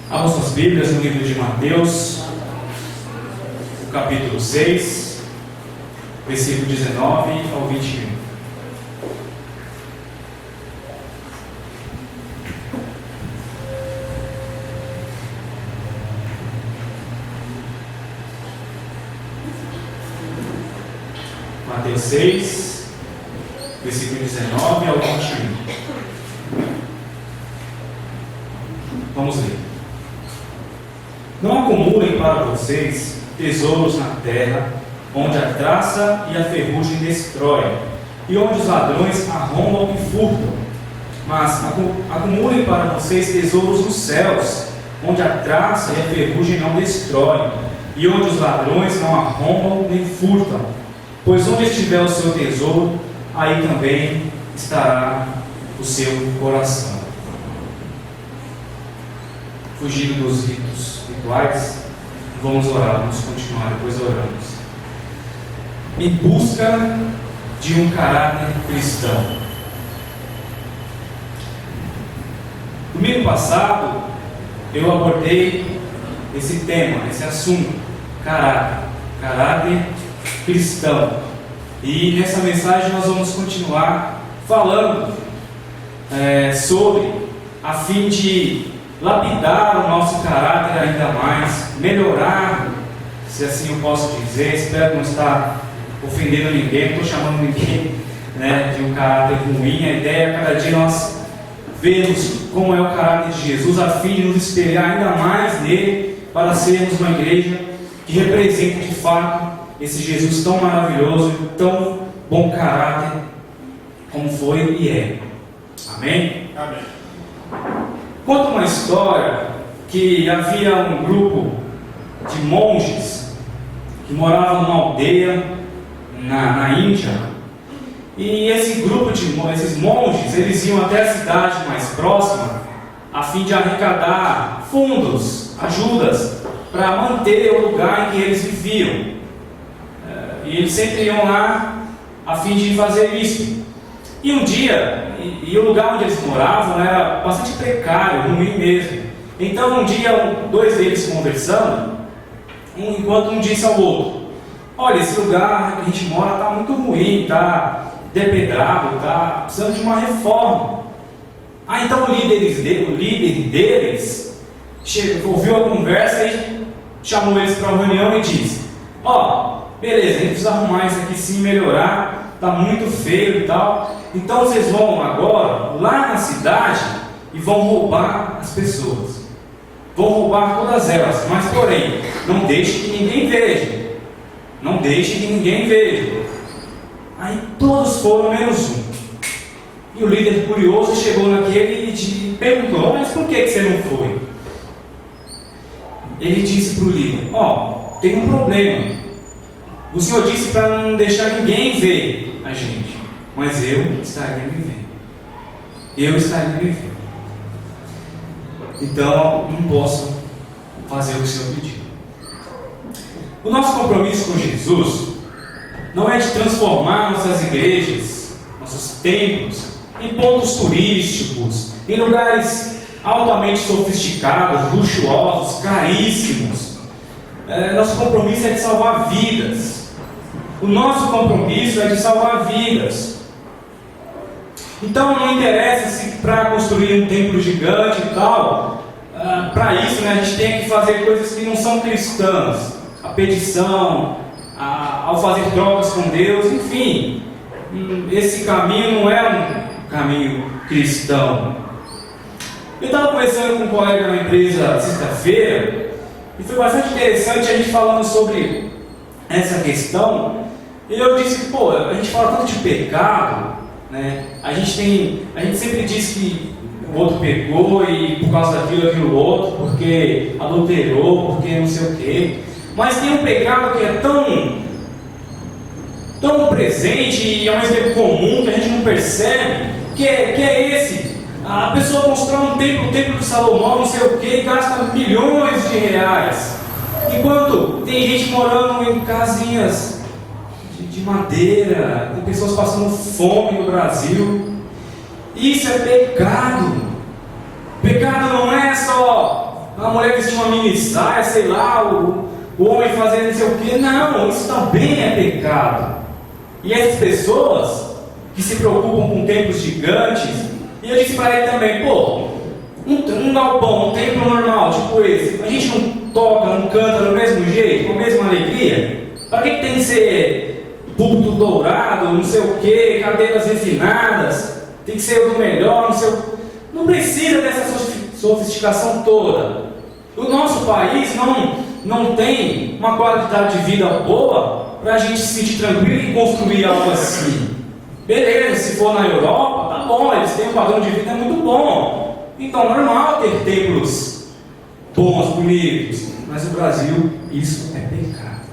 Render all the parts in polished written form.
Abram suas Bíblias no livro de Mateus, capítulo 6, versículo 19 ao 21. Mateus 6, versículo 19 ao 21. Vamos ler. Não acumulem para vocês tesouros na terra, onde a traça e a ferrugem destroem, e onde os ladrões arrombam e furtam. Mas acumulem para vocês tesouros nos céus, onde a traça e a ferrugem não destroem, e onde os ladrões não arrombam nem furtam. Pois onde estiver o seu tesouro, aí também estará o seu coração. Fugindo dos ritos rituais, vamos orar, vamos continuar, depois oramos. Em busca de um caráter cristão. Domingo passado, eu abordei esse tema, esse assunto, caráter cristão. E nessa mensagem nós vamos continuar falando sobre, a fim de lapidar o nosso caráter ainda mais, melhorar, se assim eu posso dizer. Espero não estar ofendendo ninguém, não estou chamando ninguém de um caráter ruim. A ideia é cada dia nós vermos como é o caráter de Jesus, a fim de nos espelhar ainda mais nele, para sermos uma igreja que represente de fato esse Jesus tão maravilhoso, tão bom caráter, como foi e é. Amém? Amém. Conta uma história que havia um grupo de monges que moravam numa aldeia na Índia. E esse grupo esses monges, eles iam até a cidade mais próxima a fim de arrecadar fundos, ajudas, para manter o lugar em que eles viviam. E eles sempre iam lá a fim de fazer isso. E um dia, o lugar onde eles moravam era bastante precário, ruim mesmo. Então um dia, dois deles conversando, enquanto um disse ao outro: olha, esse lugar que a gente mora está muito ruim, está depedrado, está precisando de uma reforma. Então o líder deles ouviu a conversa e chamou eles para uma reunião e disse: beleza, a gente precisa arrumar isso aqui sim, melhorar, está muito feio e tal. Então vocês vão agora lá na cidade e vão roubar as pessoas. Vão roubar todas elas, mas porém, não deixe que ninguém veja. Não deixe que ninguém veja. Aí todos foram, menos um. E o líder curioso chegou naquele e perguntou: mas por que você não foi? Ele disse para o líder: tem um problema. O Senhor disse para não deixar ninguém ver a gente, mas eu estaria me vendo. Eu estaria me vendo. Então, não posso fazer o que o Senhor pediu. O nosso compromisso com Jesus não é de transformar nossas igrejas, nossos templos, em pontos turísticos, em lugares altamente sofisticados, luxuosos, caríssimos. Nosso compromisso é de salvar vidas. O nosso compromisso é de salvar vidas. Então não interessa se para construir um templo gigante e tal, para isso a gente tem que fazer coisas que não são cristãs. A petição, ao fazer trocas com Deus, enfim. Esse caminho não é um caminho cristão. Eu estava conversando com um colega na empresa sexta-feira, e foi bastante interessante a gente falando sobre essa questão. E eu disse que, a gente fala tanto de pecado, né? A gente sempre diz que o outro pecou e por causa daquilo outro, porque adulterou, porque não sei o quê. Mas tem um pecado que é tão presente e ao mesmo tempo comum, que a gente não percebe, que é esse. A pessoa constrói um templo, o templo de Salomão, não sei o quê, e gasta milhões de reais. Enquanto tem gente morando em casinhas de madeira, tem pessoas passando fome no Brasil. Isso é pecado. Pecado não é só a mulher vestir uma mini saia, sei lá, o homem fazer não sei o quê. Não, isso também é pecado. E essas pessoas que se preocupam com templos gigantes, e eu disse para ele também, pô, um galpão, um templo normal, tipo esse, a gente não toca, não canta do mesmo jeito, com a mesma alegria? Para que tem que ser púlpito dourado, não sei o que, cadeiras refinadas, tem que ser o do melhor, não sei o... Não precisa dessa sofisticação toda. O nosso país não tem uma qualidade de vida boa para a gente se sentir tranquilo e construir algo assim. Beleza, se for na Europa, tá bom, eles têm um padrão de vida muito bom. Então, normal ter templos bons, bonitos. Mas no Brasil, isso é pecado.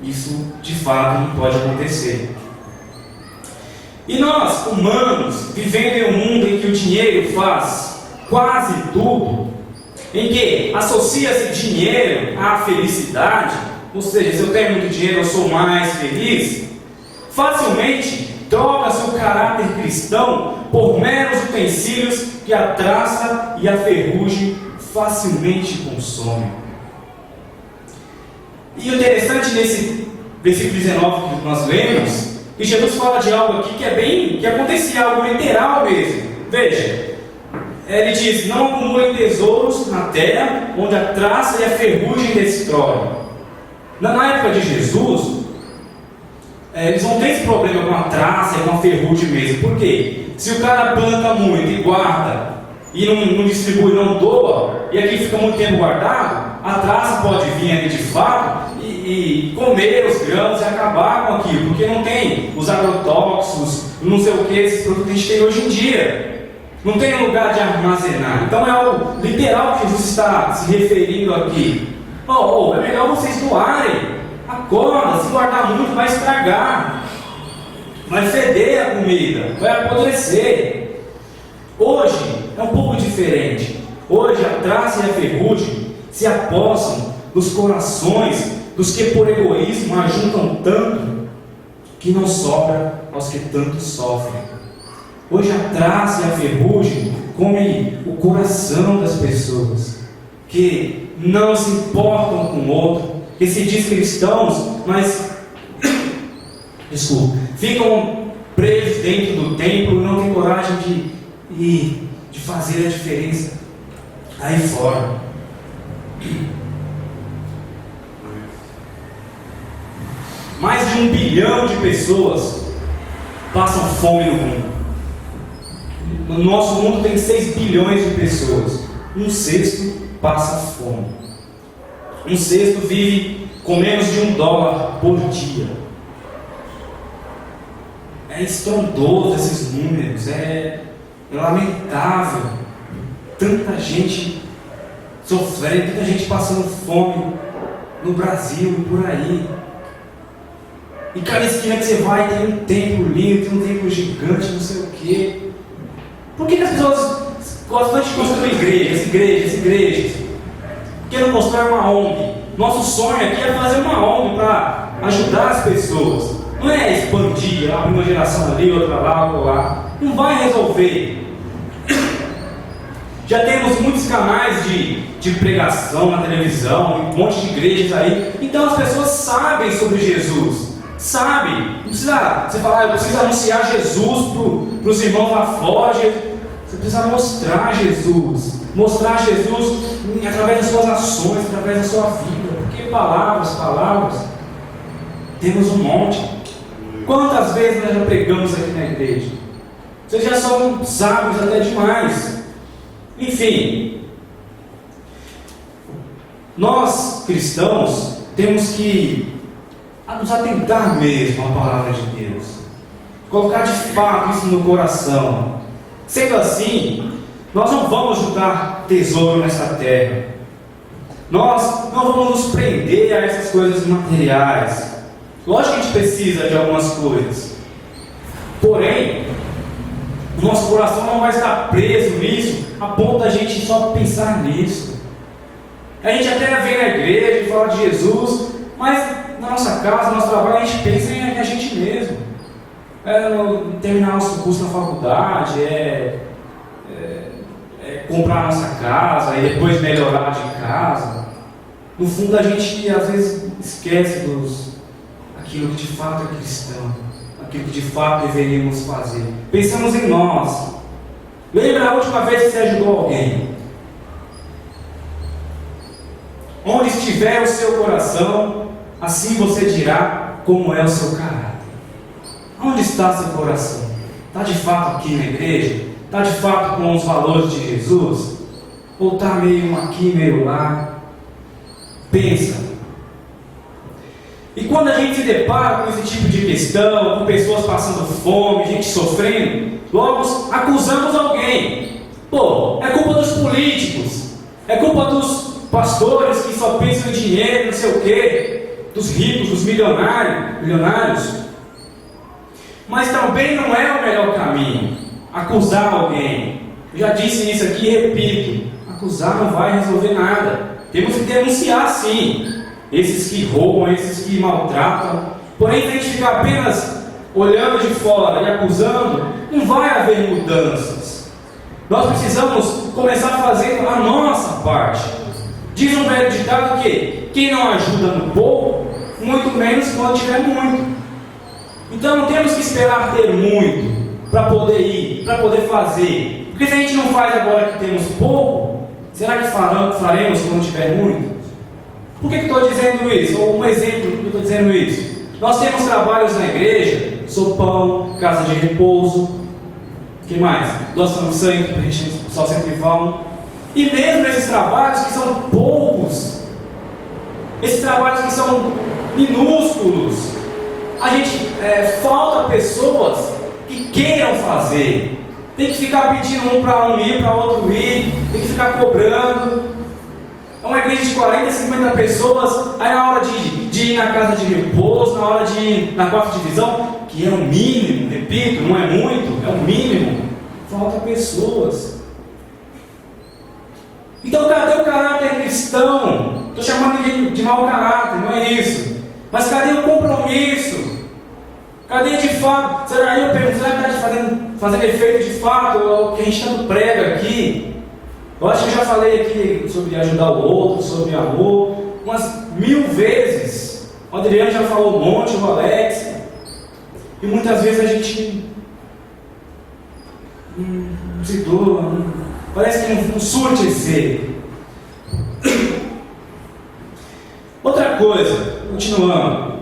Isso, de fato, não pode acontecer. E nós, humanos, vivendo em um mundo em que o dinheiro faz quase tudo, em que associa-se dinheiro à felicidade, ou seja, se eu tenho muito dinheiro eu sou mais feliz, facilmente troca-se o caráter cristão por meros utensílios que a traça e a ferrugem facilmente consomem. E o interessante nesse versículo 19 que nós lemos, que Jesus fala de algo aqui que acontecia, algo literal mesmo. Veja, ele diz, não acumulem tesouros na terra, onde a traça e a ferrugem destroem. Na época de Jesus, eles não têm esse problema com a traça e com a ferrugem mesmo. Por quê? Se o cara planta muito e guarda, e não distribui, não doa, e aqui fica muito tempo guardado, a traça pode vir ali de fato e comer os grãos e acabar com aquilo, porque não tem os agrotóxicos, não sei o que, esses produtos que a gente tem hoje em dia. Não tem lugar de armazenar. Então é algo literal que Jesus está se referindo aqui. É melhor vocês doarem. Acorda, se guardar muito vai estragar, vai feder a comida, vai apodrecer. Hoje é um pouco diferente. Hoje a traça e a ferrugem se apossam nos corações dos que por egoísmo ajuntam tanto que não sobra aos que tanto sofrem. Hoje a traça e a ferrugem comem o coração das pessoas que não se importam com o outro, que se diz cristãos, mas ficam presos dentro do templo e não têm coragem de fazer a diferença aí fora. Mais de 1 bilhão de pessoas passam fome no mundo. No nosso mundo tem 6 bilhões de pessoas. 1/6 passa fome. 1/6 vive com menos de $1 por dia. É estrondoso esses números, é lamentável. Tanta gente sofrendo, tanta gente passando fome no Brasil e por aí. E cada esquina que você vai tem um templo lindo, tem um templo gigante, não sei o quê. Por que as pessoas gostam de construir igrejas? Por que não constrói uma ONG? Nosso sonho aqui é fazer uma ONG para ajudar as pessoas. Não é expandir, abrir uma geração ali, outra lá, outra lá. Não vai resolver. Já temos muitos canais de pregação na televisão, um monte de igrejas aí. Então as pessoas sabem sobre Jesus. Sabe? Não precisa você falar, eu preciso anunciar Jesus para os irmãos lá fora. Você precisa mostrar Jesus. Mostrar Jesus através das suas ações, através da sua vida. Porque palavras, temos um monte. Quantas vezes nós já pregamos aqui na igreja? Vocês já são sábios até demais. Enfim, nós cristãos temos que nos atentar mesmo à palavra de Deus, colocar de fato isso no coração. Sendo assim, nós não vamos juntar tesouro nessa terra, nós não vamos nos prender a essas coisas materiais. Lógico que a gente precisa de algumas coisas, porém o nosso coração não vai estar preso nisso a ponto da gente só pensar nisso. A gente até vem na igreja e fala de Jesus, mas na nossa casa, no nosso trabalho, a gente pensa em a gente mesmo. Terminar nosso curso na faculdade, comprar nossa casa e depois melhorar de casa. No fundo a gente às vezes esquece aquilo que de fato é cristão, aquilo que de fato deveríamos fazer. Pensamos em nós. Lembra a última vez que você ajudou alguém? Onde estiver o seu coração, assim você dirá como é o seu caráter. Onde está seu coração? Está de fato aqui na igreja? Está de fato com os valores de Jesus? Ou está meio aqui, meio lá? Pensa. E quando a gente se depara com esse tipo de questão, com pessoas passando fome, gente sofrendo, logo acusamos alguém. Pô, é culpa dos políticos, é culpa dos pastores que só pensam em dinheiro, não sei o quê, dos ricos, dos milionários. Mas também não é o melhor caminho acusar alguém. Eu já disse isso aqui e repito: acusar não vai resolver nada. Temos que denunciar sim esses que roubam, esses que maltratam. Porém, se a gente ficar apenas olhando de fora e acusando, não vai haver mudanças. Nós precisamos começar fazendo a nossa parte. Diz um velho ditado que quem não ajuda no pouco, muito menos quando tiver muito. Então não temos que esperar ter muito para poder ir, para poder fazer. Porque se a gente não faz agora que temos pouco, será que faremos quando tiver muito? Por que estou dizendo isso? Ou um exemplo que eu estou dizendo isso. Nós temos trabalhos na igreja, sopão, casa de repouso, o que mais? Doação de sangue para a gente só sempre vão. E mesmo esses trabalhos que são poucos, esses trabalhos que são minúsculos, a gente falta pessoas que queiram fazer. Tem que ficar pedindo um para um ir, para outro ir, tem que ficar cobrando. É uma igreja de 40, 50 pessoas, aí na hora de ir na casa de repouso, na hora de ir na quarta divisão, que é o mínimo, repito, não é muito, é o mínimo, falta pessoas. Então cadê o caráter cristão? Estou chamando de mau caráter, não é isso. Mas cadê o compromisso? Cadê de fato? Será que está fazendo efeito de fato o que a gente tanto prega aqui? Eu acho que eu já falei aqui sobre ajudar o outro, sobre amor, umas 1000 vezes. O Adriano já falou um monte, o Alex. E muitas vezes a gente se doa, parece que não surte efeito. Outra coisa, continuando.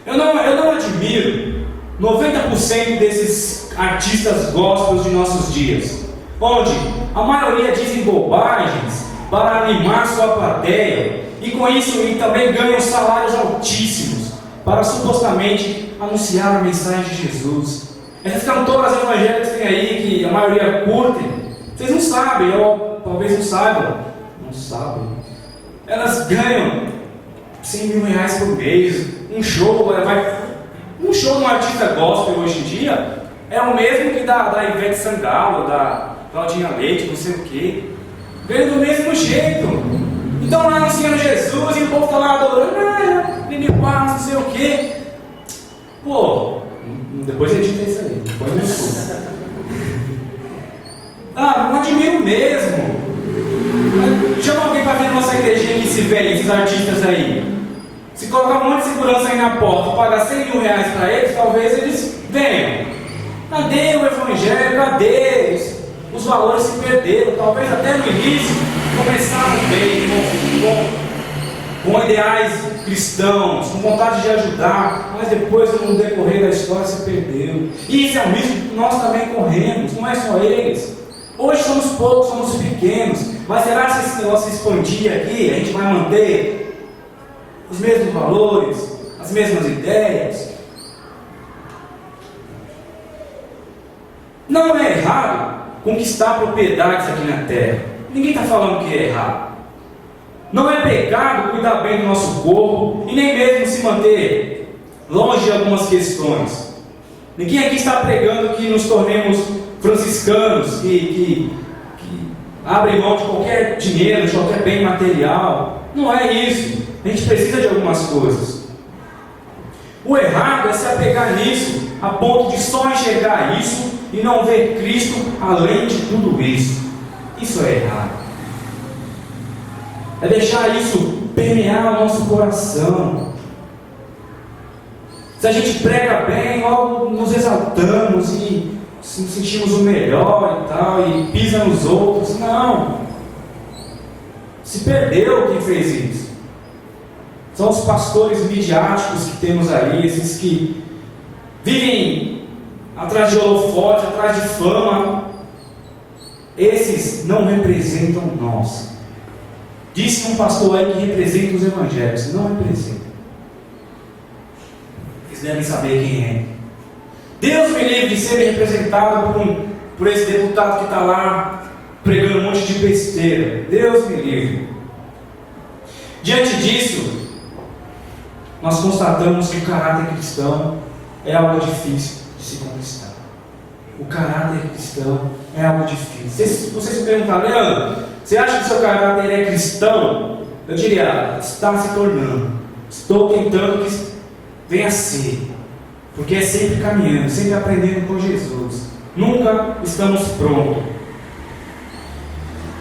Eu não admiro 90% desses artistas gospels de nossos dias, onde a maioria dizem bobagens para animar sua plateia e com isso também ganham salários altíssimos para supostamente anunciar a mensagem de Jesus. Essas cantoras evangélicas que tem aí, que a maioria curtem, vocês não sabem, ou talvez não saibam, elas ganham 100 mil reais por mês. Um show de um artista gospel hoje em dia é o mesmo que da Ivete Sangalo, da Claudinha Leite, não sei o que. Ganha do mesmo jeito. Então lá anunciando Jesus e o povo está lá adorando, não sei o que. Pô, depois edita isso aí, depois não escuta. Não admiro mesmo. Chama alguém para vir na nossa igrejinha que se vê, esses artistas aí. Se colocar um monte de segurança aí na porta, pagar 100 mil reais para eles, talvez eles venham. Cadê o evangelho? Cadê? Os valores se perderam. Talvez até no início começaram bem, com ideais cristãos, com vontade de ajudar, mas depois, no decorrer da história, se perdeu. E isso é o risco que nós também corremos, não é só eles. Hoje somos poucos, somos pequenos, mas será que se esse negócio se expandir aqui, a gente vai manter os mesmos valores, as mesmas ideias? Não é errado conquistar propriedades aqui na terra. Ninguém está falando que é errado. Não é pecado cuidar bem do nosso corpo e nem mesmo se manter longe de algumas questões. Ninguém aqui está pregando que nos tornemos franciscanos, que abrem mão de qualquer dinheiro, de qualquer bem material. Não é isso. A gente precisa de algumas coisas. O errado é se apegar nisso, a ponto de só enxergar isso e não ver Cristo além de tudo isso. Isso é errado. É deixar isso permear o nosso coração. Se a gente prega bem, logo nos exaltamos e nos sentimos o melhor e tal, e pisa nos outros. Não. Se perdeu quem fez isso. São os pastores midiáticos que temos aí, esses que vivem atrás de holofote, atrás de fama. Esses não representam nós. Disse um pastor aí que representa os evangélicos. Não representa. Vocês devem saber quem é. Deus me livre de ser representado por esse deputado que está lá pregando um monte de besteira. Deus me livre. Diante disso, nós constatamos que o caráter cristão é algo difícil de se conquistar. O caráter cristão é algo difícil. Se você se perguntar, Leandro, você acha que seu caráter é cristão? Eu diria, está se tornando. Estou tentando que venha a ser. Porque é sempre caminhando, sempre aprendendo com Jesus. Nunca estamos prontos.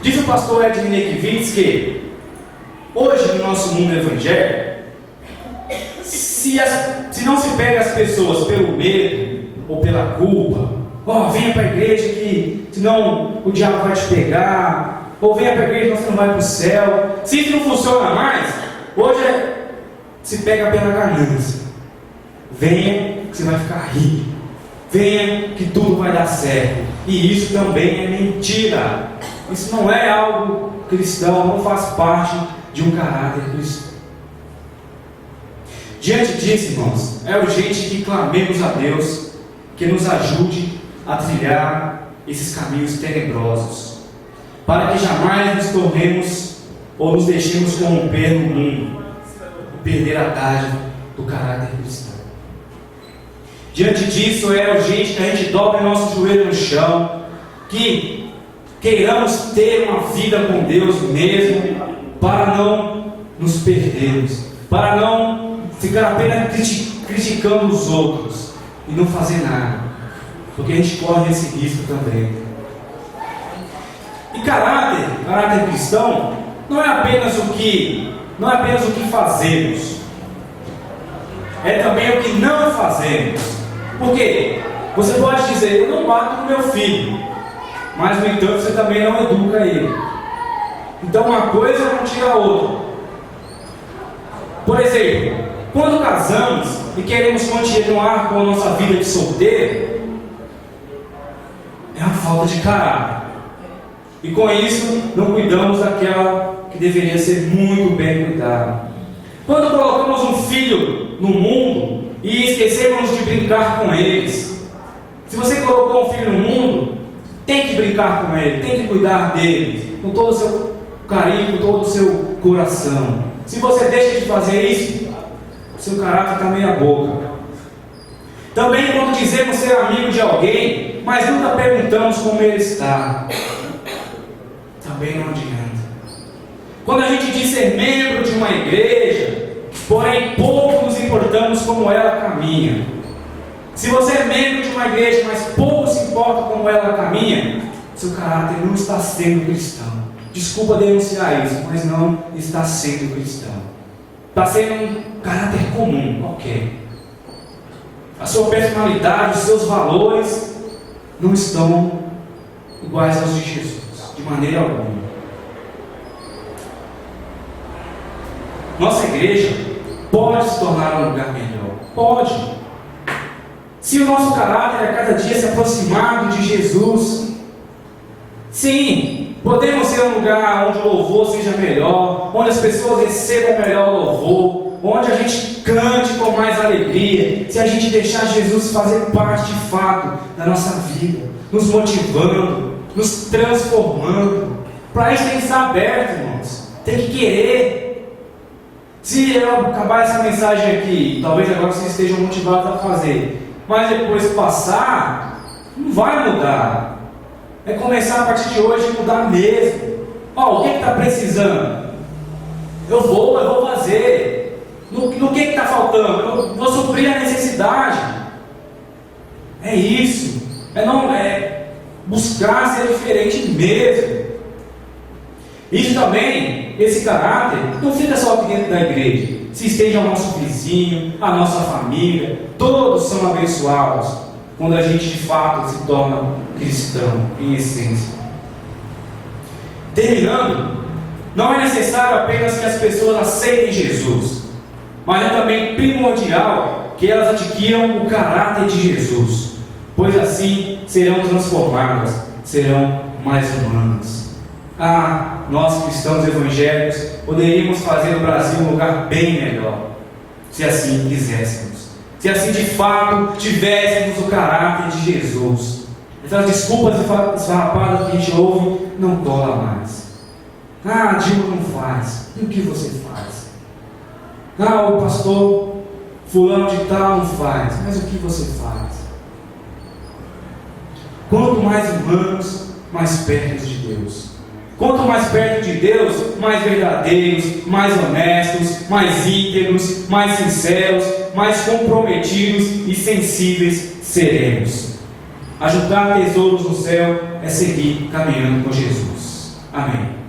Diz o pastor Ed Renekiewicz que hoje no nosso mundo evangélico, se não se pega as pessoas pelo medo ou pela culpa, venha para a igreja que senão o diabo vai te pegar, ou venha para a igreja que você não vai para o céu. Se isso não funciona mais, hoje se pega pela ganância. Venha que você vai ficar rico. Venha que tudo vai dar certo. E isso também é mentira. Isso não é algo cristão, não faz parte de um caráter cristão. Diante disso, irmãos, é urgente que clamemos a Deus que nos ajude a trilhar esses caminhos tenebrosos, para que jamais nos tornemos ou nos deixemos corromper no mundo e perder a dádiva do caráter cristão. Diante disso, é urgente que a gente dobre nosso joelho no chão, que queiramos ter uma vida com Deus mesmo, para não nos perdermos, para não ficar apenas criticando os outros e não fazer nada, porque a gente corre esse risco também. E caráter cristão, não é apenas o que fazemos, é também o que não fazemos. Porque você pode dizer, eu não bato no meu filho, mas no entanto você também não educa ele. Então uma coisa não tira a outra. Por exemplo, quando casamos e queremos continuar com a nossa vida de solteiro, é uma falta de caráter. E com isso não cuidamos daquela que deveria ser muito bem cuidada. Quando colocamos um filho no mundo e esquecemos de brincar com eles. Se você colocou um filho no mundo, tem que brincar com ele, tem que cuidar dele, com todo o seu carinho, com todo o seu coração. Se você deixa de fazer isso, seu caráter está meia boca. Também quando dizemos ser amigo de alguém, mas nunca perguntamos como ele está, também não adianta. Quando a gente diz ser membro de uma igreja, porém pouco nos importamos como ela caminha. Se você é membro de uma igreja, mas pouco se importa como ela caminha, seu caráter não está sendo cristão. Desculpa denunciar isso, mas não está sendo cristão. Está sendo um caráter comum, ok. A sua personalidade, os seus valores não estão iguais aos de Jesus, de maneira alguma. Nossa igreja pode se tornar um lugar melhor. Pode. Se o nosso caráter a cada dia se aproximar de Jesus, sim, podemos ser um lugar onde o louvor seja melhor, onde as pessoas recebam melhor louvor, onde a gente cante com mais alegria, se a gente deixar Jesus fazer parte de fato da nossa vida, nos motivando, nos transformando. Para isso tem que estar aberto, irmãos. Tem que querer. Se eu acabar essa mensagem aqui, talvez agora vocês estejam motivados a fazer, mas depois passar, não vai mudar. É começar a partir de hoje a mudar mesmo. O que está precisando? Eu vou fazer. No que está faltando? Eu vou suprir a necessidade. É isso. É buscar ser diferente mesmo. Isso também, esse caráter, não fica só aqui dentro da igreja, se estende ao nosso vizinho, à nossa família. Todos são abençoados quando a gente de fato se torna cristão, em essência. Terminando, não é necessário apenas que as pessoas aceitem Jesus, mas é também primordial que elas adquiram o caráter de Jesus, pois assim serão transformadas, serão mais humanas. Nós cristãos evangélicos poderíamos fazer o Brasil um lugar bem melhor, se assim quiséssemos, se assim de fato tivéssemos o caráter de Jesus. Essas desculpas esfarrapadas que a gente ouve não cola mais. Dilma não faz. E o que você faz? O pastor fulano de tal não faz. Mas o que você faz? Quanto mais humanos, mais perto de Deus. Quanto mais perto de Deus, mais verdadeiros, mais honestos, mais íntegros, mais sinceros, mais comprometidos e sensíveis seremos. Ajuntar tesouros no céu é seguir caminhando com Jesus. Amém.